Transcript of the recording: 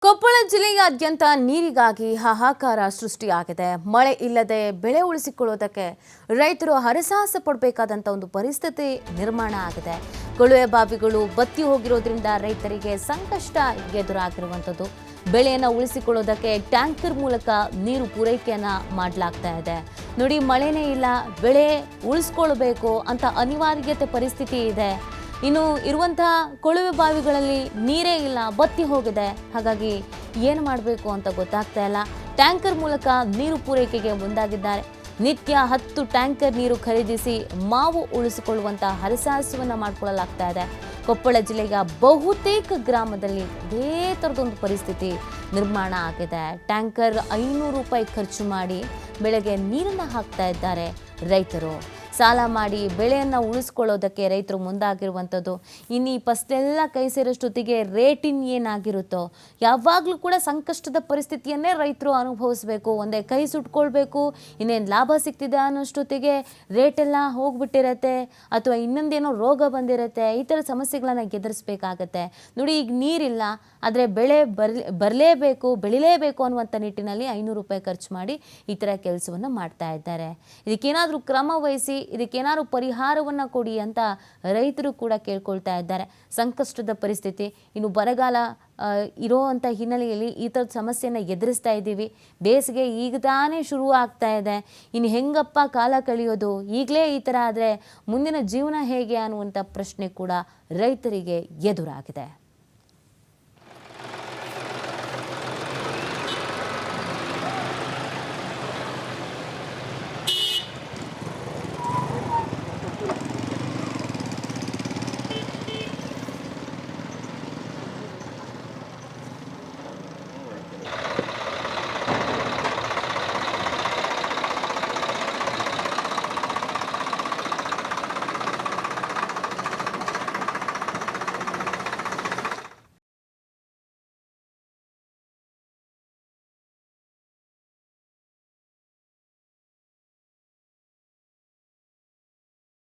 ಕೊಪ್ಪಳ ಜಿಲ್ಲೆಯಾದ್ಯಂತ ನೀರಿಗಾಗಿ ಹಾಹಾಕಾರ ಸೃಷ್ಟಿಯಾಗಿದೆ. ಮಳೆ ಇಲ್ಲದೆ ಬೆಳೆ ಉಳಿಸಿಕೊಳ್ಳುವುದಕ್ಕೆ ರೈತರು ಹರಸಾಹಸ ಪಡಬೇಕಾದಂತ ಒಂದು ಪರಿಸ್ಥಿತಿ ನಿರ್ಮಾಣ ಆಗಿದೆ. ಕೊಳವೆ ಬಾವಿಗಳು ಬತ್ತಿ ಹೋಗಿರೋದ್ರಿಂದ ರೈತರಿಗೆ ಸಂಕಷ್ಟ ಎದುರಾಗಿರುವಂಥದ್ದು. ಬೆಳೆಯನ್ನು ಉಳಿಸಿಕೊಳ್ಳೋದಕ್ಕೆ ಟ್ಯಾಂಕರ್ ಮೂಲಕ ನೀರು ಪೂರೈಕೆಯನ್ನ ಮಾಡಲಾಗ್ತಾ ಇದೆ. ನೋಡಿ, ಮಳೆನೇ ಇಲ್ಲ, ಬೆಳೆ ಉಳಿಸ್ಕೊಳ್ಬೇಕು ಅಂತ ಅನಿವಾರ್ಯತೆ ಪರಿಸ್ಥಿತಿ ಇದೆ. ಇನ್ನು ಇರುವಂತಹ ಕೊಳವೆ ಬಾವಿಗಳಲ್ಲಿ ನೀರೇ ಇಲ್ಲ, ಬತ್ತಿ ಹೋಗಿದೆ. ಹಾಗಾಗಿ ಏನು ಮಾಡಬೇಕು ಅಂತ ಗೊತ್ತಾಗ್ತಾ ಇಲ್ಲ. ಟ್ಯಾಂಕರ್ ಮೂಲಕ ನೀರು ಪೂರೈಕೆಗೆ ಮುಂದಾಗಿದ್ದಾರೆ. ನಿತ್ಯ 10 ಟ್ಯಾಂಕರ್ ನೀರು ಖರೀದಿಸಿ ಮಾವು ಉಳಿಸಿಕೊಳ್ಳುವಂತಹ ಹರಸಾಹಸವನ್ನು ಮಾಡಿಕೊಳ್ಳಲಾಗ್ತಾ ಇದೆ. ಕೊಪ್ಪಳ ಜಿಲ್ಲೆಯ ಬಹುತೇಕ ಗ್ರಾಮದಲ್ಲಿ ಇದೇ ಥರದೊಂದು ಪರಿಸ್ಥಿತಿ ನಿರ್ಮಾಣ ಆಗಿದೆ. ಟ್ಯಾಂಕರ್ 500 ರೂಪಾಯಿ ಖರ್ಚು ಮಾಡಿ ಬೆಳೆಗೆ ನೀರನ್ನು ಹಾಕ್ತಾ ಇದ್ದಾರೆ ರೈತರು. ಸಾಲ ಮಾಡಿ ಬೆಳೆಯನ್ನು ಉಳಿಸ್ಕೊಳ್ಳೋದಕ್ಕೆ ರೈತರು ಮುಂದಾಗಿರುವಂಥದ್ದು. ಇನ್ನು ಈ ಫಸ್ಲೆಲ್ಲ ಕೈ ಸೇರೋಷ್ಟೊತ್ತಿಗೆ ರೇಟ್ ಏನಾಗಿರುತ್ತೋ, ಯಾವಾಗಲೂ ಕೂಡ ಸಂಕಷ್ಟದ ಪರಿಸ್ಥಿತಿಯನ್ನೇ ರೈತರು ಅನುಭವಿಸಬೇಕು. ಒಂದೇ ಕೈ ಸುಟ್ಕೊಳ್ಬೇಕು, ಇನ್ನೇನು ಲಾಭ ಸಿಗ್ತಿದೆ ಅನ್ನೋಷ್ಟೊತ್ತಿಗೆ ರೇಟೆಲ್ಲ ಹೋಗ್ಬಿಟ್ಟಿರತ್ತೆ, ಅಥವಾ ಇನ್ನೊಂದೇನೋ ರೋಗ ಬಂದಿರತ್ತೆ. ಈ ಥರ ಸಮಸ್ಯೆಗಳನ್ನು ಎದುರಿಸಬೇಕಾಗತ್ತೆ. ನೋಡಿ, ಈಗ ನೀರಿಲ್ಲ, ಆದರೆ ಬೆಳೆ ಬರಲೇಬೇಕು, ಬೆಳಿಲೇಬೇಕು ಅನ್ನುವಂಥ ನಿಟ್ಟಿನಲ್ಲಿ 500 ರೂಪಾಯಿ ಖರ್ಚು ಮಾಡಿ ಈ ಥರ ಕೆಲಸವನ್ನು ಮಾಡ್ತಾ ಇದ್ದಾರೆ. ಇದಕ್ಕೇನಾದರೂ ಕ್ರಮ ವಹಿಸಿ, ಇದಕ್ಕೇನಾದ್ರು ಪರಿಹಾರವನ್ನು ಕೊಡಿ ಅಂತ ರೈತರು ಕೂಡ ಕೇಳ್ಕೊಳ್ತಾ ಇದ್ದಾರೆ. ಸಂಕಷ್ಟದ ಪರಿಸ್ಥಿತಿ, ಇನ್ನು ಬರಗಾಲ ಇರೋವಂಥ ಹಿನ್ನೆಲೆಯಲ್ಲಿ ಈ ಥರದ ಸಮಸ್ಯೆಯನ್ನು ಎದುರಿಸ್ತಾ ಇದ್ದೀವಿ. ಬೇಸಿಗೆ ಈಗ ತಾನೇ ಶುರು ಆಗ್ತಾ ಇದೆ. ಇನ್ನು ಹೆಂಗಪ್ಪ ಕಾಲ ಕಳೆಯೋದು? ಈಗಲೇ ಈ ಥರ ಆದರೆ ಮುಂದಿನ ಜೀವನ ಹೇಗೆ ಅನ್ನುವಂಥ ಪ್ರಶ್ನೆ ಕೂಡ ರೈತರಿಗೆ ಎದುರಾಗಿದೆ.